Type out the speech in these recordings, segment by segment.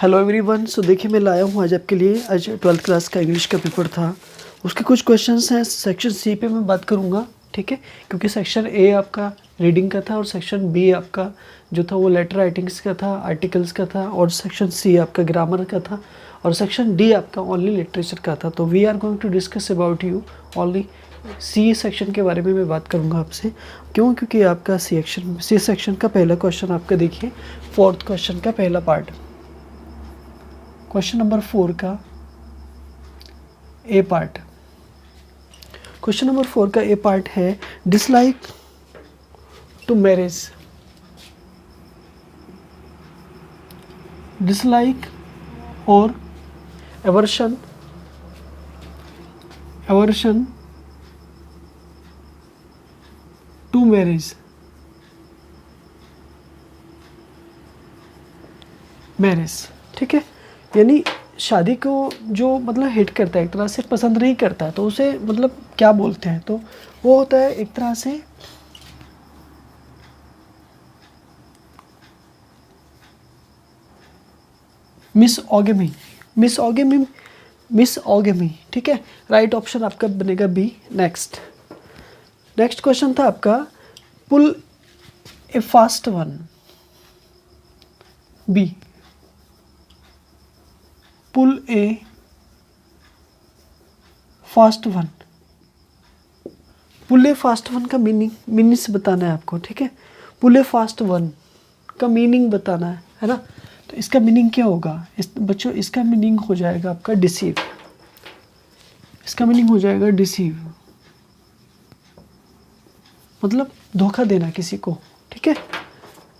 Hello everyone. सो देखिए मैं लाया हूँ आज आपके लिए, आज 12th क्लास का इंग्लिश का पेपर था, उसके कुछ क्वेश्चंस हैं। सेक्शन सी पे मैं बात करूँगा, ठीक है, क्योंकि सेक्शन ए आपका रीडिंग का था और सेक्शन बी आपका जो था वो लेटर राइटिंग्स का था, आर्टिकल्स का था, और सेक्शन सी आपका ग्रामर का था, और सेक्शन डी आपका ओनली लिटरेचर का था। तो we are going to discuss about you only C section के बारे में मैं बात करूंगा आपसे। क्यों? क्योंकि आपका सी सेक्शन का पहला क्वेश्चन आपका देखिए, 4th क्वेश्चन का पहला पार्ट, क्वेश्चन नंबर 4 का ए पार्ट। क्वेश्चन नंबर 4 का ए पार्ट है डिसलाइक टू मैरिज। डिसलाइक और एवर्शन टू मैरिज। ठीक है, यानी शादी को जो मतलब हिट करता है, एक तरह से पसंद नहीं करता है, तो उसे मतलब क्या बोलते हैं? तो वो होता है एक तरह से मिस ऑगेमी। ठीक है, राइट ऑप्शन आपका बनेगा बी। नेक्स्ट क्वेश्चन था आपका पुल ए फास्ट वन। बी, पुल ए फास्ट वन। पुल ए फास्ट वन का मीनिंग्स बताना है आपको, ठीक है। पुल ए फास्ट वन का मीनिंग बताना है ना। तो इसका मीनिंग क्या होगा बच्चों? इसका मीनिंग हो जाएगा आपका डिसीव। इसका मीनिंग हो जाएगा डिसीव, मतलब धोखा देना किसी को, ठीक है,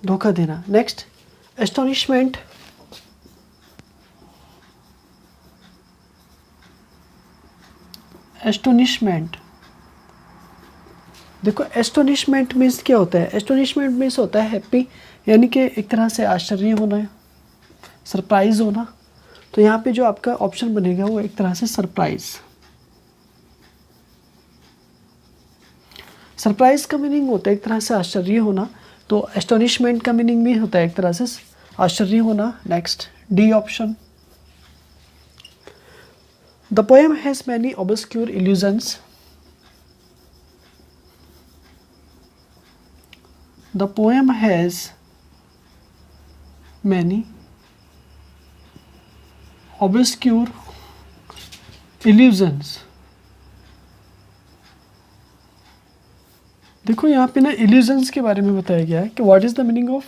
धोखा देना। Next astonishment. देखो एस्टोनिशमेंट मीन्स क्या होता है? एस्टोनिशमेंट मीन्स होता है हैप्पी, यानी कि एक तरह से आश्चर्य होना, सरप्राइज होना। तो यहाँ पे जो आपका ऑप्शन बनेगा वो एक तरह से सरप्राइज का मीनिंग होता है एक तरह से आश्चर्य होना। तो एस्टोनिशमेंट का मीनिंग भी होता है एक तरह से आश्चर्य होना। Next D option. The poem has many obscure illusions. The poem has many obscure illusions. देखो यहाँ पे ना illusions के बारे में बताया गया है कि what is the meaning of.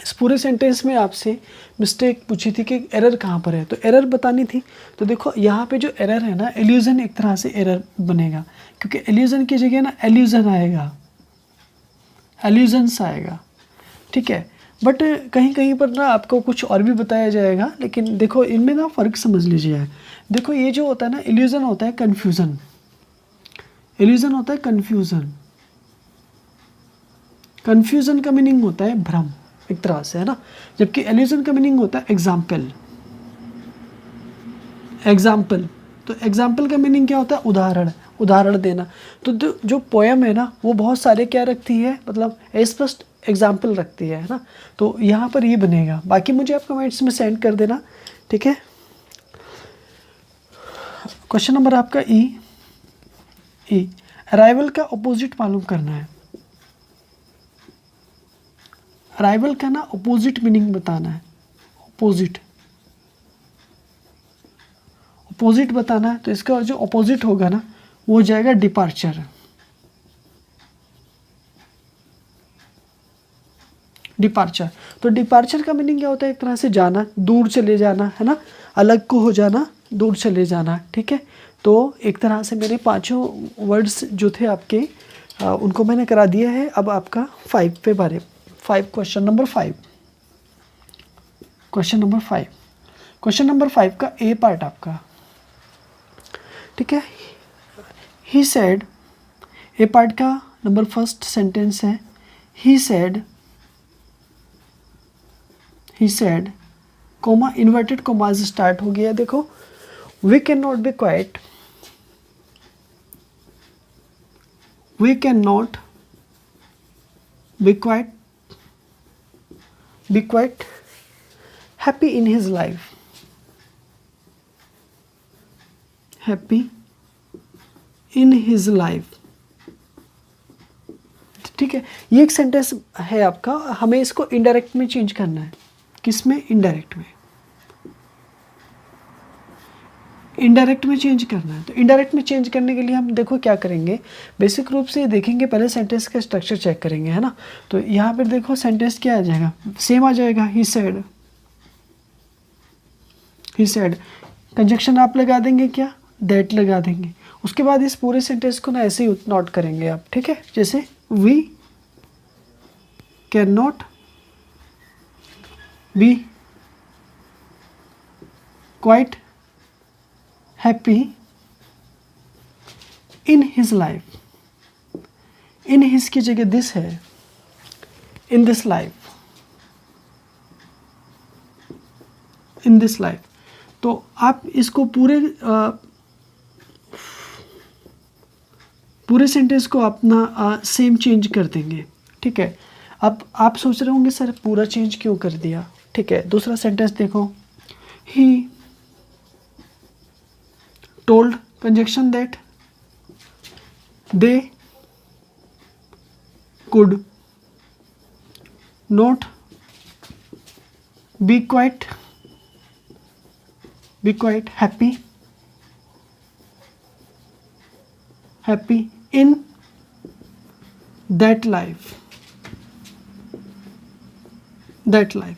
इस पूरे सेंटेंस में आपसे मिस्टेक पूछी थी कि एरर कहाँ पर है, तो एरर बतानी थी। तो देखो यहाँ पे जो एरर है ना, एल्यूजन एक तरह से एरर बनेगा, क्योंकि एल्यूजन की जगह ना एल्यूजन आएगा, एल्यूजन्स आएगा, ठीक है। बट कहीं कहीं पर ना आपको कुछ और भी बताया जाएगा, लेकिन देखो इनमें ना फ़र्क समझ लीजिए। देखो ये जो होता है ना, इल्यूज़न होता है कन्फ्यूज़न। इल्यूज़न होता है कन्फ्यूज़न। कन्फ्यूज़न का मीनिंग होता है भ्रम एक तरह से, है ना। जबकि इल्यूज़न का मीनिंग होता है एग्जाम्पल। तो एग्जाम्पल का मीनिंग क्या होता है? उदाहरण देना। तो जो पोएम है ना वो बहुत सारे क्या रखती है, मतलब स्पष्ट एग्जाम्पल रखती है ना। तो यहाँ पर ये बनेगा। बाकी मुझे आप कमेंट्स में सेंड कर देना, ठीक है। क्वेश्चन नंबर आपका ई। अराइवल का अपोजिट मालूम करना है। अराइवल का ना अपोजिट मीनिंग बताना है। अपोजिट बताना है। तो इसका जो अपोजिट होगा ना वो हो जाएगा डिपार्चर। तो डिपार्चर का मीनिंग क्या होता है? एक तरह से जाना, दूर चले जाना, है ना, अलग को हो जाना, दूर चले जाना, ठीक है। तो एक तरह से मैंने 5 वर्ड्स जो थे आपके उनको मैंने करा दिया है। अब आपका 5 पे बारे 5 क्वेश्चन नंबर 5। क्वेश्चन नंबर 5 का ए पार्ट आपका, ठीक है। ही सेड, ए पार्ट का नंबर फर्स्ट सेंटेंस है he said, comma inverted commas start हो गया। देखो we can not be quite, happy in his life, happy in his life. ठीक है, ये एक सेंटेंस है आपका, हमें इसको इनडायरेक्ट में चेंज करना है। किस में? इनडायरेक्ट में, इनडायरेक्ट में चेंज करना है। तो इनडायरेक्ट में चेंज करने के लिए हम देखो क्या करेंगे, बेसिक रूप से देखेंगे, पहले सेंटेंस का स्ट्रक्चर चेक करेंगे, है ना। तो यहाँ पर देखो सेंटेंस क्या आ जाएगा, सेम आ जाएगा, he said, he said. Conjunction आप लगा देंगे क्या, दैट लगा देंगे। उसके बाद इस पूरे सेंटेंस को ना ऐसे ही नोट करेंगे आप, ठीक है। जैसे we can not be quite happy in his life. In his की जगह दिस है, in this life, in this life. तो आप इसको पूरे सेंटेंस को अपना सेम चेंज कर देंगे, ठीक है। अब आप सोच रहे होंगे सर पूरा चेंज क्यों कर दिया, ठीक है। दूसरा सेंटेंस देखो, he told, conjunction that, they could not be quite happy in that life, that life.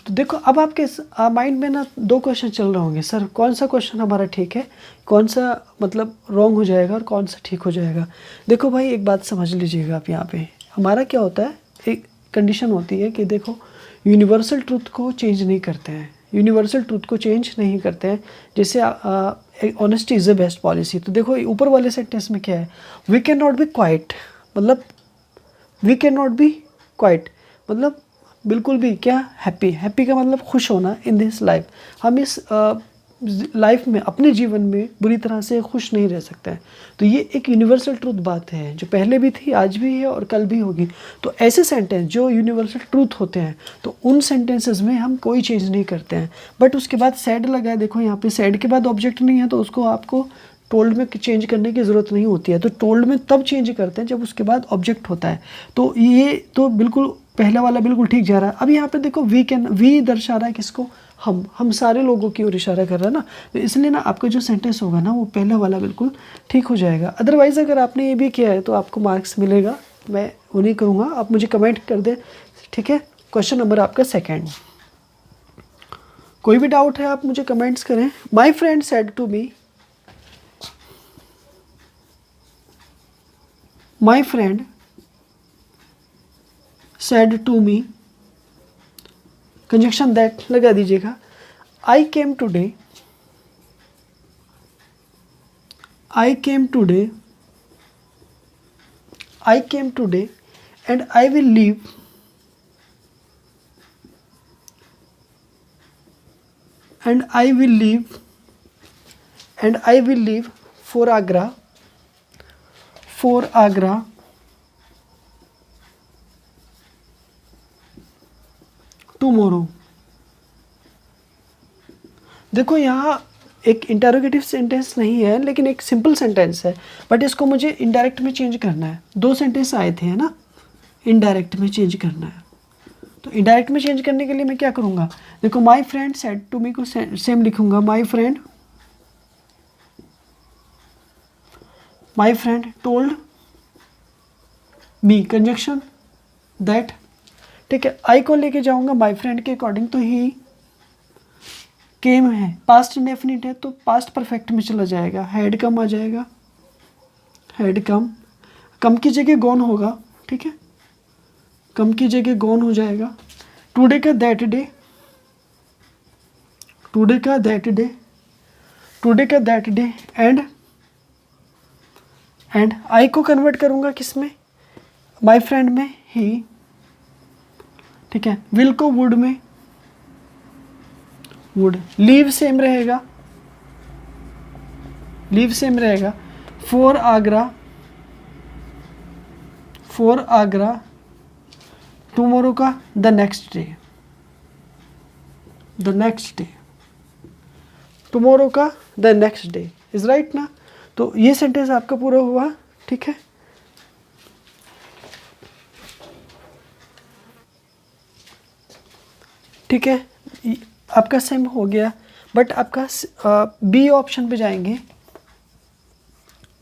तो देखो अब आपके माइंड में ना दो क्वेश्चन चल रहे होंगे, सर कौन सा क्वेश्चन हमारा ठीक है, कौन सा मतलब रॉन्ग हो जाएगा और कौन सा ठीक हो जाएगा। देखो भाई एक बात समझ लीजिएगा आप, यहाँ पे हमारा क्या होता है, एक कंडीशन होती है कि देखो यूनिवर्सल ट्रूथ को चेंज नहीं करते हैं, यूनिवर्सल ट्रूथ को चेंज नहीं करते हैं। जैसे honesty is the best policy. तो देखो ऊपर वाले सेंटेंस में क्या है, we can not be quite, मतलब we can not be quite मतलब बिल्कुल भी क्या, हैप्पी, हैप्पी का मतलब खुश होना इन दिस लाइफ। हम इस लाइफ में, अपने जीवन में बुरी तरह से खुश नहीं रह सकते हैं। तो ये एक यूनिवर्सल ट्रूथ बात है, जो पहले भी थी, आज भी है और कल भी होगी। तो ऐसे सेंटेंस जो यूनिवर्सल ट्रूथ होते हैं, तो उन सेंटेंसेस में हम कोई चेंज नहीं करते हैं। बट उसके बाद सैड लगा है, देखो यहाँ पे सैड के बाद ऑब्जेक्ट नहीं है, तो उसको आपको टोल्ड में चेंज करने की ज़रूरत नहीं होती है। तो टोल्ड में तब चेंज करते हैं जब उसके बाद ऑब्जेक्ट होता है। तो ये तो बिल्कुल पहला वाला बिल्कुल ठीक जा रहा है। अब यहाँ पे देखो वी दर्शा रहा है किसको, हम सारे लोगों की ओर इशारा कर रहा है ना। तो इसलिए ना आपका जो सेंटेंस होगा ना वो पहला वाला बिल्कुल ठीक हो जाएगा। अदरवाइज़ अगर आपने ये भी किया है तो आपको मार्क्स मिलेगा, मैं वो नहीं करूँगा, आप मुझे कमेंट कर दें, ठीक है। क्वेश्चन नंबर आपका सेकेंड। कोई भी डाउट है आप मुझे कमेंट्स करें। My friend said to me, my friend said to me, conjunction that लगा दीजिएगा। I came today, I came today, I came today and I will leave, and I will leave, and I will leave for Agra, for Agra tomorrow. देखो यहाँ एक interrogative sentence नहीं है, लेकिन एक simple sentence है, बट इसको मुझे इनडायरेक्ट में चेंज करना है। दो सेंटेंस आए थे, है ना, इनडायरेक्ट में चेंज करना है। तो इनडायरेक्ट में चेंज करने के लिए मैं क्या करूँगा, देखो my friend said to me को सेम लिखूँगा, my friend told me, conjunction that, ठीक है। आई को लेके जाऊंगा माई फ्रेंड के अकॉर्डिंग, तो ही केम है, पास्ट इंडेफिनिट है तो पास्ट परफेक्ट में चला जाएगा, हैड कम आ जाएगा, हैड कम, कम की जगह गॉन होगा, ठीक है, कम की जगह गॉन हो जाएगा। टुडे का दैट डे, टुडे का दैट डे, टुडे का दैट डे, एंड आई को कन्वर्ट करूंगा किस में, माई फ्रेंड में, ही, ठीक है। विल को वुड में, वुड, लीव सेम रहेगा, लीव सेम रहेगा, for Agra, for Agra, tomorrow का the next day, the next day, tomorrow का the next day is right ना। तो ये सेंटेंस आपका पूरा हुआ, ठीक है। ठीक है, आपका सेम हो गया। बट आपका बी ऑप्शन पे जाएंगे,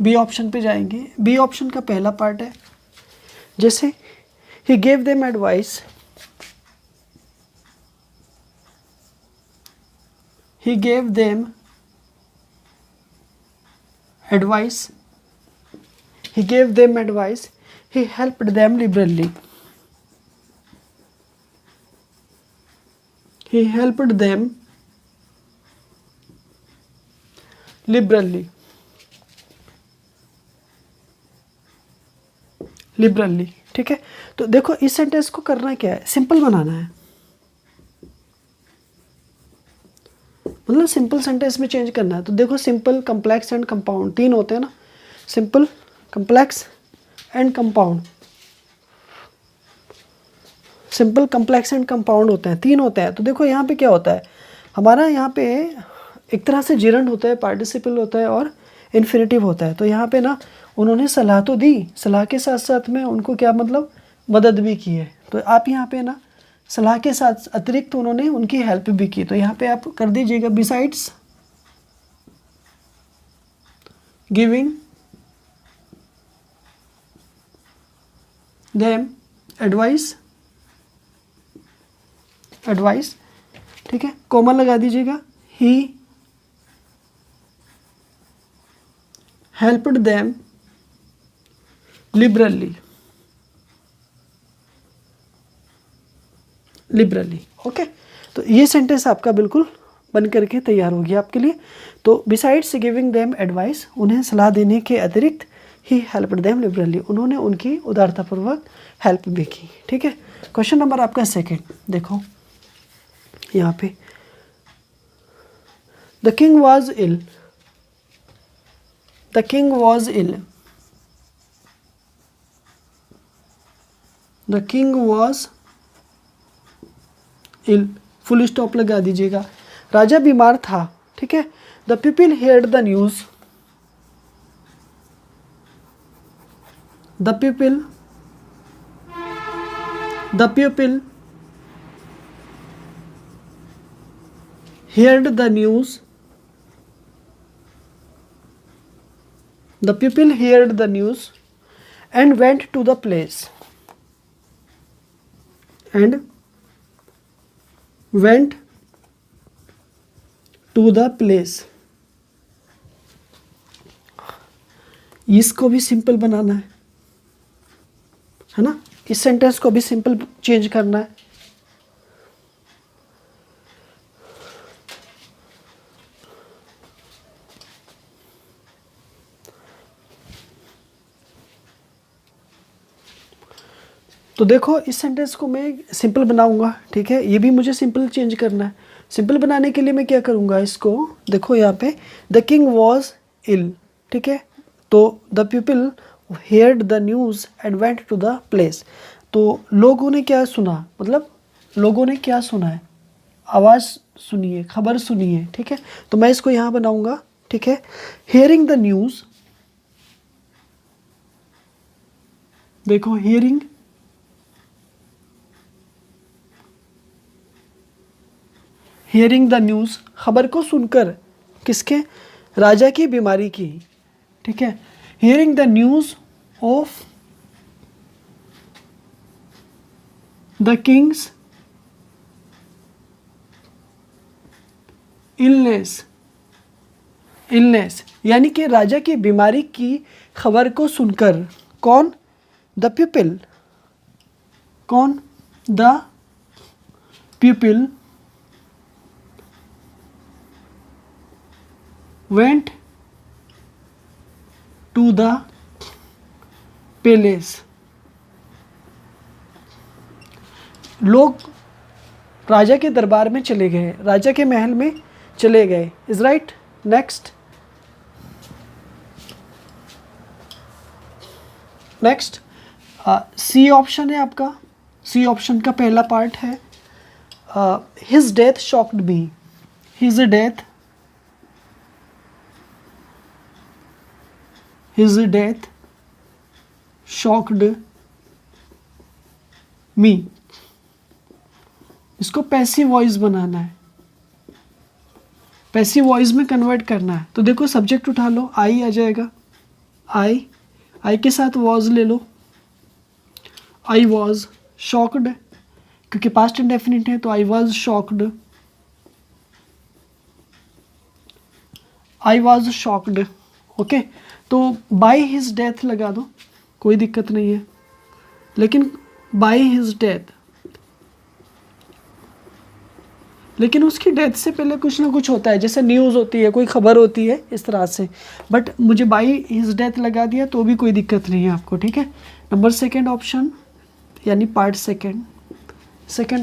बी ऑप्शन पे जाएंगे। बी ऑप्शन का पहला पार्ट है, जैसे he gave them advice, he gave them advice, he gave them advice, he helped them liberally, he helped them liberally, liberally, ठीक है। तो देखो इस सेंटेंस को करना क्या है, सिंपल बनाना है, मतलब सिंपल सेंटेंस में चेंज करना है। तो देखो सिंपल, कम्प्लेक्स एंड कंपाउंड तीन होते हैं ना, simple, complex and compound, simple, complex and compound होते हैं, तीन होते हैं। तो देखो यहाँ पे क्या होता है, हमारा यहाँ पे एक तरह से जिरंड होता है, पार्टिसिपल होता है और इन्फिनिटिव होता है। तो यहाँ पे ना उन्होंने सलाह तो दी, सलाह के साथ साथ में उनको क्या मतलब मदद भी की है। तो आप यहाँ पे ना सलाह के साथ अतिरिक्त उन्होंने उनकी हेल्प भी की। तो यहाँ पे आप कर दीजिएगा besides giving them advice, advice, ठीक है, कॉमा लगा दीजिएगा, he helped them liberally, liberally, okay. तो ये सेंटेंस आपका बिल्कुल बन करके तैयार हो गया आपके लिए। तो बिसाइड्स गिविंग देम एडवाइस, उन्हें सलाह देने के अतिरिक्त ही हेल्प्ड देम लिबरली, उन्होंने उनकी उदारतापूर्वक हेल्प भी की, ठीक है। क्वेश्चन नंबर आपका सेकंड देखो यहाँ पे, the king was ill, the king was ill, the king was ill, full stop लगा दीजिएगा। राजा बीमार था, ठीक है। The people heard the news, the people heard the news, the people heard the news and went to the place, and went to the place। इसको भी simple बनाना है ना, इस सेंटेंस को भी सिंपल चेंज करना है। तो देखो इस सेंटेंस को मैं सिंपल बनाऊंगा, ठीक है। ये भी मुझे सिंपल चेंज करना है। सिंपल बनाने के लिए मैं क्या करूंगा, इसको देखो यहाँ पे द किंग वॉज इल, ठीक है। तो the people heard the news and went to the place. तो लोगों ने क्या सुना, मतलब लोगों ने क्या सुना है, आवाज़ सुनी है, खबर सुनी है, ठीक है। तो मैं इसको यहाँ बनाऊंगा, ठीक है। हेयरिंग द न्यूज़, देखो हियरिंग, हियरिंग द न्यूज़, खबर को सुनकर, किसके, राजा की बीमारी की, ठीक है। Hearing the news of the king's illness, illness यानी कि राजा की बीमारी की खबर को सुनकर, कौन, द पीपल, कौन, the people went to the palace, लोग राजा के दरबार में चले गए, राजा के महल में चले गए, is right. Next, C option है आपका, सी ऑप्शन का पहला पार्ट है his death shocked me, his death shocked me. इसको पैसिव वॉइस बनाना है, पैसिव वॉइस में कन्वर्ट करना है। तो देखो सब्जेक्ट उठा लो, आई आ जाएगा, आई के साथ वॉज ले लो, आई वॉज शॉक्ड, क्योंकि पास्ट इंडेफिनिट है तो I was shocked, I was shocked. Okay, तो बाय हिज डेथ लगा दो, कोई दिक्कत नहीं है, लेकिन बाय हिज डेथ, लेकिन उसकी डेथ से पहले कुछ ना कुछ होता है, जैसे न्यूज़ होती है, कोई खबर होती है, इस तरह से। बट मुझे बाय हिज डेथ लगा दिया तो भी कोई दिक्कत नहीं है आपको, ठीक है। नंबर सेकंड ऑप्शन यानी पार्ट सेकंड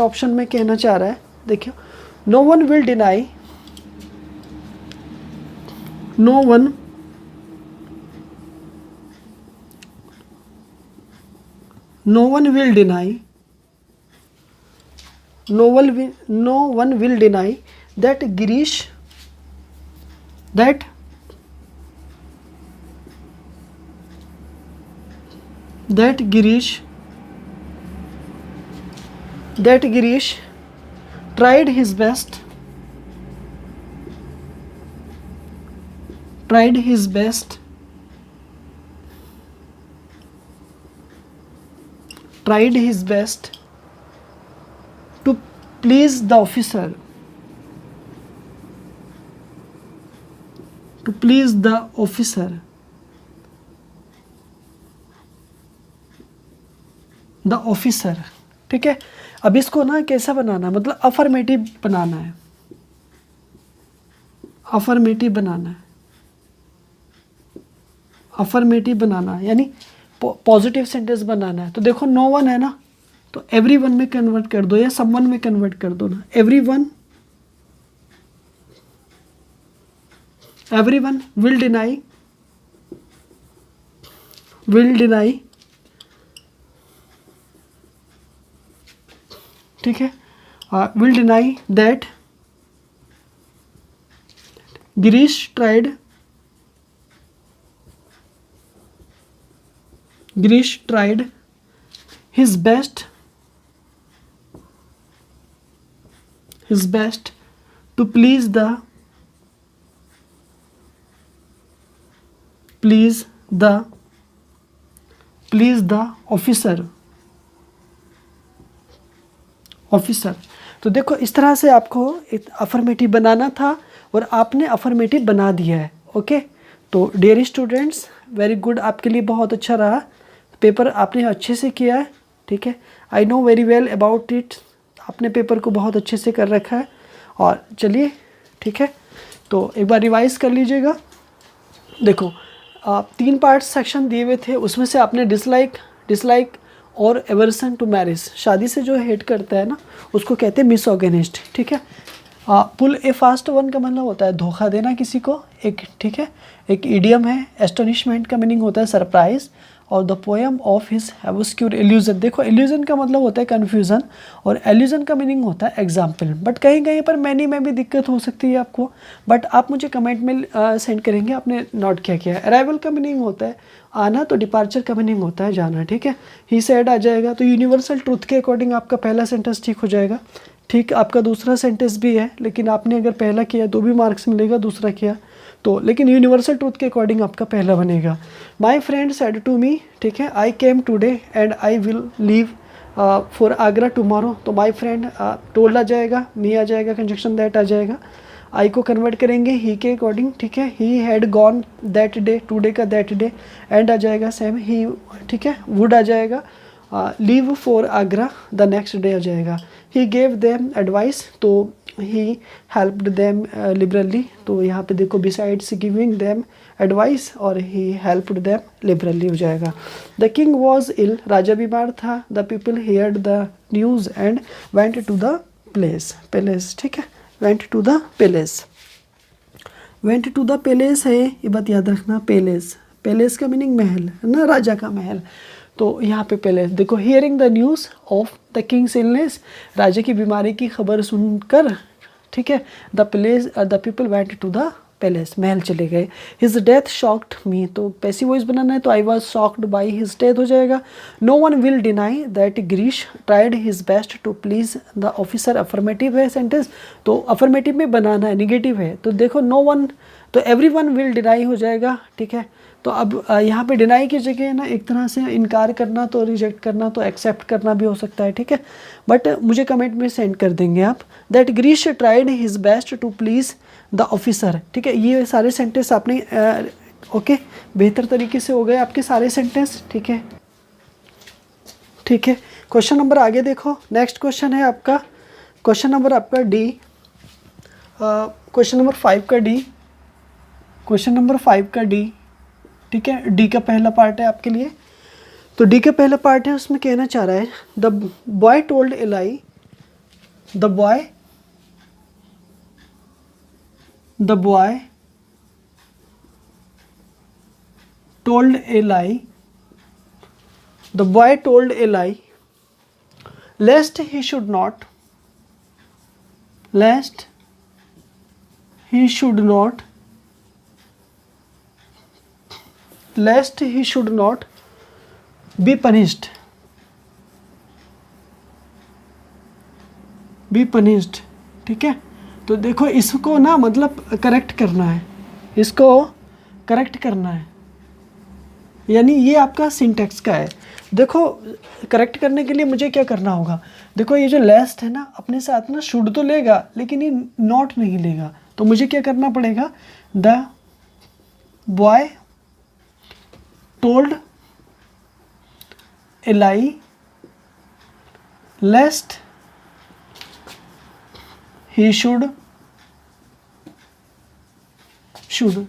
ऑप्शन में कहना चाह रहा है, देखिए, no one will deny, no one will deny, no one will deny that Girish tried his best to please the officer, ठीक है। अब इसको ना कैसा बनाना है, मतलब अफर्मेटिव बनाना है, अफर्मेटिव बनाना है, यानी पॉजिटिव सेंटेंस बनाना है। तो देखो नो वन है ना, तो एवरी वन में कन्वर्ट कर दो या समवन में कन्वर्ट कर दो ना, एवरी वन विल डिनाई, ठीक है, will deny that Girish tried his best to please the officer। तो देखो इस तरह से आपको एक अफर्मेटिव बनाना था और आपने अफर्मेटिव बना दिया है। ओके, तो डियर स्टूडेंट्स, वेरी गुड, आपके लिए बहुत अच्छा रहा, पेपर आपने अच्छे से किया है, ठीक है। I know very well about it, आपने पेपर को बहुत अच्छे से कर रखा है। और चलिए, ठीक है, तो एक बार रिवाइज कर लीजिएगा। देखो 3 पार्ट सेक्शन दिए हुए थे, उसमें से आपने डिसलाइक और एवर्सन टू मैरिज, शादी से जो हेट करता है ना, उसको कहते हैं मिसोगेनिस्ट, ठीक है। पुल ए फास्ट वन का मतलब होता है धोखा देना किसी को, एक, ठीक है। एक इडियम है, एस्टोनिशमेंट का मीनिंग होता है सरप्राइज, और the poem of his obscure illusion. देखो इल्यूजन का मतलब होता है कन्फ्यूज़न और एल्यूजन का मीनिंग होता है एग्जाम्पल। बट कहीं कहीं पर मैनी में भी दिक्कत हो सकती है आपको, बट आप मुझे कमेंट में सेंड करेंगे आपने नोट क्या किया है। अराइवल का मीनिंग होता है आना, तो डिपार्चर का मीनिंग होता है जाना, ठीक है। ही सेड आ जाएगा, तो यूनिवर्सल ट्रूथ के अकॉर्डिंग आपका पहला सेंटेंस ठीक हो जाएगा, ठीक। आपका दूसरा सेंटेंस भी है, लेकिन आपने अगर पहला किया तो भी मार्क्स मिलेगा, दूसरा किया तो, लेकिन यूनिवर्सल ट्रूथ के अकॉर्डिंग आपका पहला बनेगा। My friend said to me, ठीक है, I came today and I will leave for Agra tomorrow. तो माई फ्रेंड टोल्ड आ जाएगा, मी आ जाएगा, कंजक्शन दैट आ जाएगा, आई को कन्वर्ट करेंगे ही के अकॉर्डिंग, ठीक है। He had gone that day, today का दैट डे, एंड आ जाएगा सेम, ही, ठीक है, वुड आ जाएगा, leave for Agra the next day आ जाएगा। ही गेव देम एडवाइस, तो ही हेल्प्ड देम लिबरली, तो यहाँ पे देखो बिसाइड्स गिविंग देम एडवाइस और ही हेल्प्ड देम लिबरली हो जाएगा। द किंग वॉज इल, राजा बीमार था, the people heard the news and went to the palace, ठीक है, वेंट टू द पैलेस है, ये बात याद रखना, पैलेस का मीनिंग महल है ना, राजा का महल। तो यहाँ पे पहले देखो, hearing the news of the king's illness, राजा की बीमारी की खबर सुनकर, ठीक है, the people went to the palace, महल चले गए। हिज डेथ शॉक्ड मी, तो पैसिव वॉइस बनाना है तो I was shocked by his death हो जाएगा। No one will deny that Girish tried his best to please the officer, affirmative है सेंटेंस, तो अफर्मेटिव में बनाना है, निगेटिव है तो देखो नो वन, तो एवरी वन विल डिनाई हो जाएगा, ठीक है। तो अब यहाँ पे डिनाई की जगह ना एक तरह से इनकार करना, तो रिजेक्ट करना, तो एक्सेप्ट करना भी हो सकता है, ठीक है। बट मुझे कमेंट में सेंड कर देंगे आप, that Girish tried his best to please the officer, ठीक है। ये सारे सेंटेंस आपने ओके बेहतर तरीके से हो गए आपके सारे सेंटेंस, ठीक है, ठीक है। क्वेश्चन नंबर आगे देखो, नेक्स्ट क्वेश्चन है आपका, क्वेश्चन नंबर आपका डी, क्वेश्चन नंबर 5 का डी, क्वेश्चन नंबर 5 का डी, ठीक है। डी का पहला पार्ट है आपके लिए, तो डी का पहला पार्ट है, उसमें कहना चाह रहा है the boy told a lie, the boy told a lie, the boy told a lie lest he should not be punished, ठीक है। तो देखो इसको ना मतलब करेक्ट करना है, इसको करेक्ट करना है, यानी ये आपका सिंटैक्स का है। देखो करेक्ट करने के लिए मुझे क्या करना होगा, देखो ये जो लेस्ट है ना अपने साथ ना शुड तो लेगा लेकिन ये नॉट नहीं लेगा, तो मुझे क्या करना पड़ेगा, the boy told a lie lest he should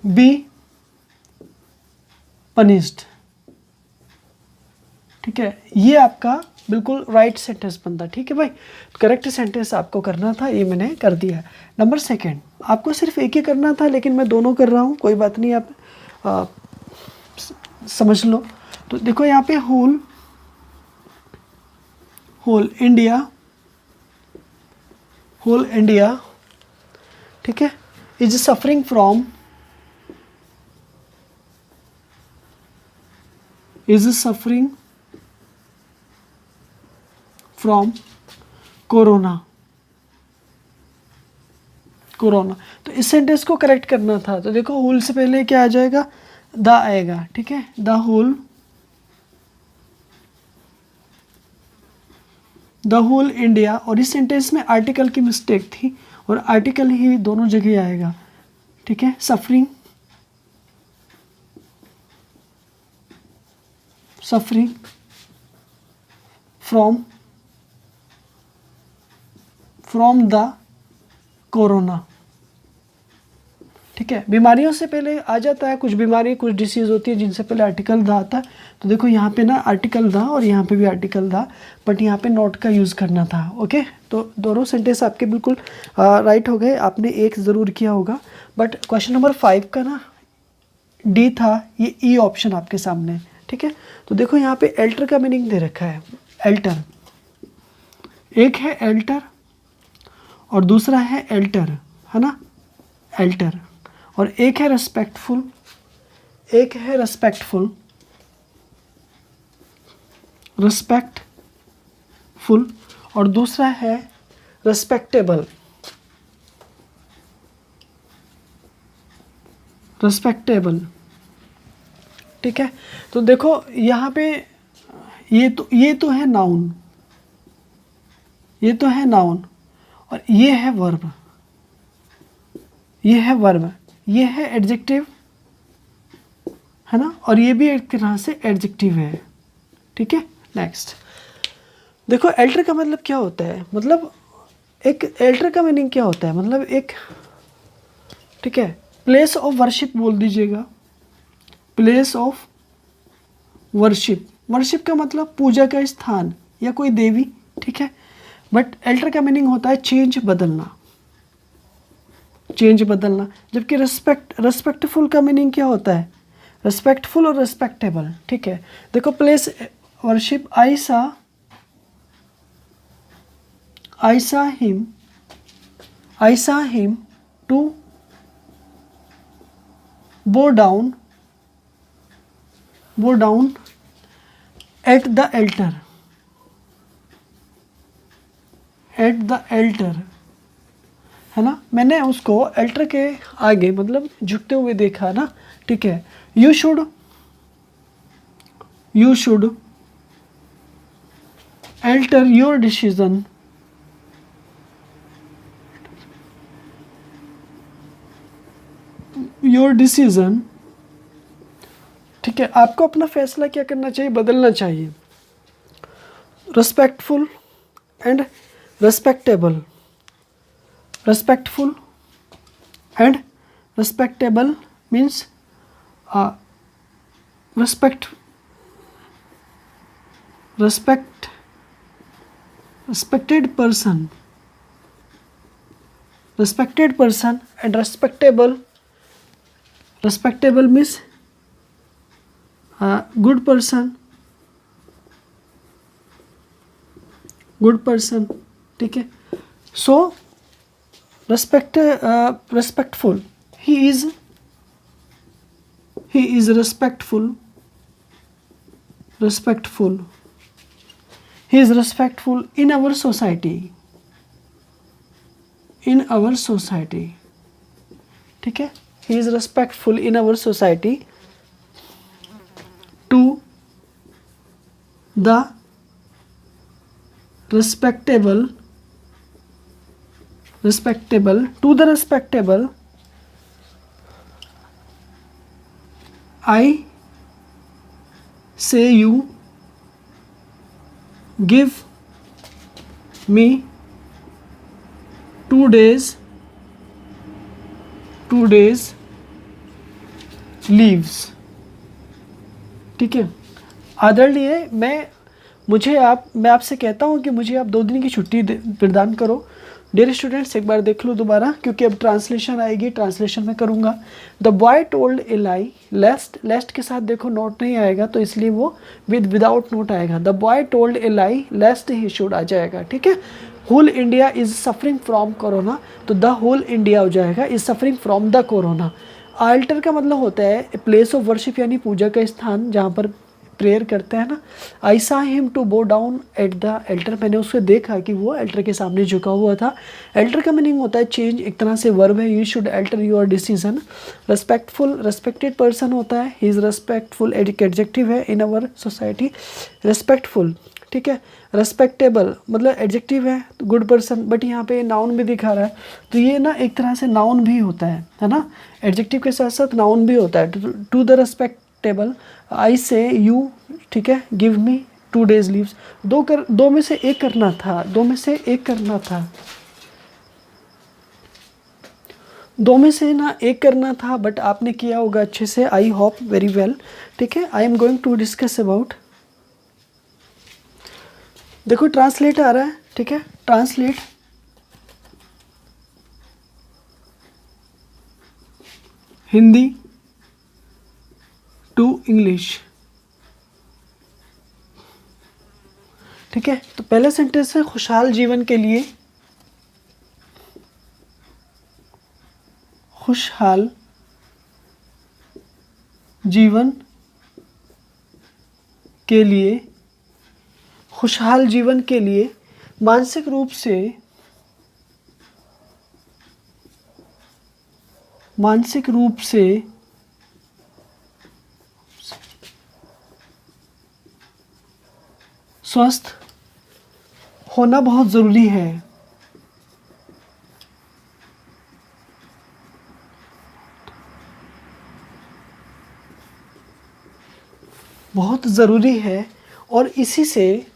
be punished, ठीक है। ये आपका बिल्कुल राइट सेंटेंस बनता, ठीक है भाई। करेक्ट सेंटेंस आपको करना था, ये मैंने कर दिया है। नंबर सेकंड, आपको सिर्फ एक ही करना था लेकिन मैं दोनों कर रहा हूँ, कोई बात नहीं, आप समझ लो। तो देखो यहाँ पे होल इंडिया, ठीक है, इज सफरिंग फ्रॉम कोरोना। तो इस सेंटेंस को करेक्ट करना था, तो देखो होल से पहले क्या आ जाएगा, द आएगा, ठीक है, द होल इंडिया, और इस सेंटेंस में आर्टिकल की मिस्टेक थी और आर्टिकल ही दोनों जगह आएगा, ठीक है। सफरिंग फ्रॉम द कोरोना, ठीक है। बीमारियों से पहले आ जाता है, कुछ बीमारी कुछ डिसीज़ होती है जिनसे पहले आर्टिकल द आता है, तो देखो यहाँ पे ना आर्टिकल द और यहाँ पे भी आर्टिकल द, बट यहाँ पे नॉट का यूज़ करना था, ओके। तो दोनों सेंटेंस आपके बिल्कुल राइट हो गए, आपने एक ज़रूर किया होगा। बट क्वेश्चन नंबर 5 का ना डी था, ये ई ऑप्शन आपके सामने, ठीक है। तो देखो यहाँ पे एल्टर का मीनिंग दे रखा है, एल्टर, एक है एल्टर और दूसरा है एल्टर, है ना, एल्टर, और एक है रेस्पेक्टफुल, और दूसरा है रेस्पेक्टेबल, ठीक है। तो देखो यहाँ पे ये तो है नाउन, और ये है वर्ब, ये है एडजेक्टिव, है ना, और ये भी एक तरह से एडजेक्टिव है, ठीक है। नेक्स्ट देखो एल्टर का मतलब क्या होता है, मतलब एक एल्टर का मीनिंग क्या होता है, मतलब एक, ठीक है, प्लेस ऑफ वर्शिप बोल दीजिएगा, प्लेस ऑफ वर्शिप का मतलब पूजा का स्थान या कोई देवी, ठीक है। बट एल्टर का मीनिंग होता है चेंज, बदलना, जबकि रेस्पेक्टफुल का मीनिंग क्या होता है, रेस्पेक्टफुल और रेस्पेक्टेबल, ठीक है। देखो place worship. I saw him to bow down at the altar. है ना, मैंने उसको अल्टर के आगे मतलब झुकते हुए देखा ना, ठीक है। You should alter your decision, ठीक है। आपको अपना फैसला क्या करना चाहिए, बदलना चाहिए। Respectful and respectable, respectful and respectable means respected person and respectable means good person, ठीक है। सो respectful, he is respectful, he is respectful in our society, ठीक है। he is respectful in our society to the respectable I say you give me 2 days leaves, ठीक है। आदरणीय, मैं आपसे कहता हूँ कि मुझे आप 2 दिन की छुट्टी प्रदान करो। डियर स्टूडेंट्स, एक बार देख लो दोबारा, क्योंकि अब ट्रांसलेशन आएगी, ट्रांसलेशन में करूँगा। The boy told a lie, lest के साथ देखो नोट नहीं आएगा, तो इसलिए वो विदाउट नोट आएगा। The boy told a lie lest he should आ जाएगा, ठीक है। Whole India is suffering from corona, तो द होल इंडिया हो जाएगा is suffering from the corona. Alter का मतलब होता है प्लेस ऑफ वर्शिप, यानी पूजा का स्थान जहाँ पर प्रेयर करते हैं ना। I saw him to bow down at the altar, मैंने उसको देखा कि वो एल्टर के सामने झुका हुआ था। एल्टर का मीनिंग होता है चेंज, एक तरह से वर्ब है। You should alter your decision. Respectful, respected person होता है, ही इज़ रिस्पेक्टफुल, एक एडजेक्टिव है इन अवर सोसाइटी। रिस्पेक्टफुल, ठीक है। रिस्पेक्टेबल मतलब एडजेक्टिव है, गुड पर्सन, बट यहाँ पे नाउन भी दिखा रहा है, तो ये ना एक तरह से नाउन भी होता है ना। एडजेक्टिव के साथ साथ नाउन भी होता है। टू द रिस्पेक्टेबल आई से यू, ठीक है, गिव मी 2 days लीव्स। दो में से एक करना था, दो में से ना एक करना था, बट आपने किया होगा अच्छे से, आई होप वेरी वेल, ठीक है। I am going to discuss about, देखो ट्रांसलेट आ रहा है, ठीक है। ट्रांसलेट, हिंदी टू इंग्लिश, ठीक है। तो पहला सेंटेंस है खुशहाल जीवन के लिए, खुशहाल जीवन के लिए, खुशहाल जीवन के लिए मानसिक रूप से स्वस्थ होना बहुत ज़रूरी है। बहुत ज़रूरी है, और इसी से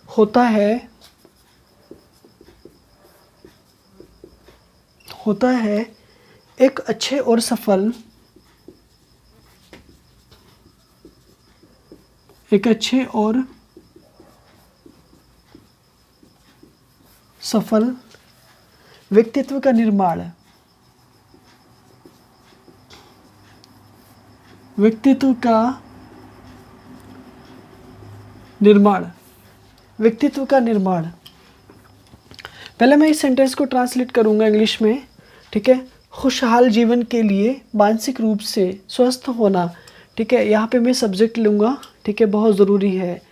होता है एक अच्छे और सफल व्यक्तित्व का निर्माण, व्यक्तित्व का निर्माण, व्यक्तित्व का निर्माण। पहले मैं इस सेंटेंस को ट्रांसलेट करूंगा इंग्लिश में, ठीक है। खुशहाल जीवन के लिए मानसिक रूप से स्वस्थ होना, ठीक है। यहाँ पे मैं सब्जेक्ट लूँगा, ठीक है, बहुत ज़रूरी है,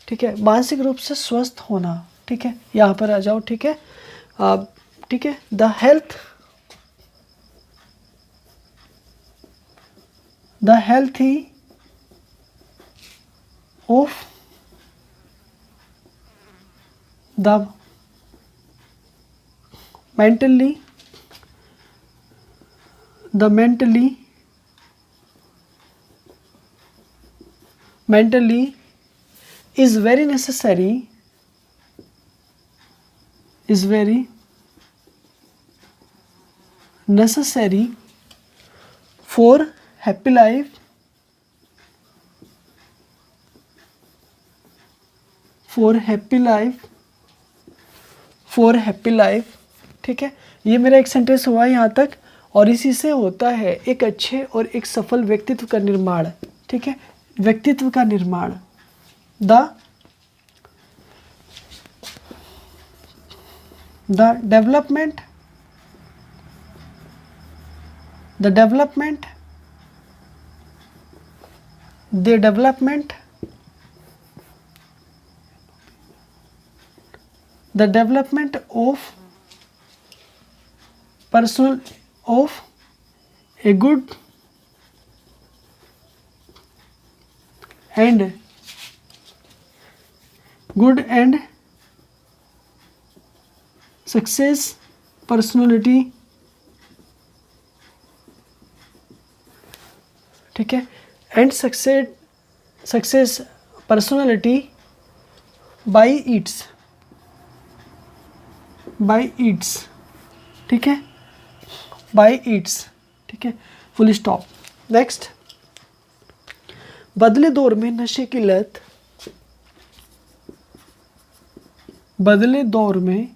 ठीक है। मानसिक रूप से स्वस्थ होना, ठीक है, यहाँ पर आ जाओ, ठीक है। ठीक है, the healthy of the mentally is very necessary for happy life, ठीक है। ये मेरा एक सेंटेंस हुआ यहाँ तक, और इसी से होता है एक अच्छे और एक सफल व्यक्तित्व का निर्माण, ठीक है। व्यक्तित्व का निर्माण, the development of a good and success personality, ठीक है। And success personality by its, ठीक है, बाई इट्स, ठीक है, फुल स्टॉप। नेक्स्ट, बदले दौर में नशे की लत, बदले दौर में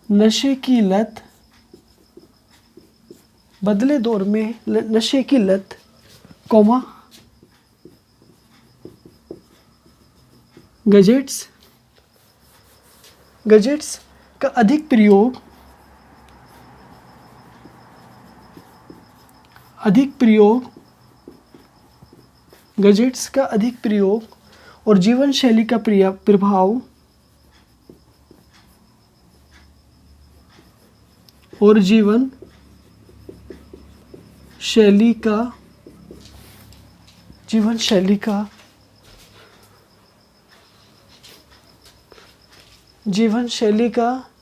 नशे की लत, बदले दौर में नशे की लत, कॉमा, गजेट्स का अधिक प्रयोग, गजेट्स का अधिक प्रयोग और जीवन शैली का प्रभाव, और जीवन शैली का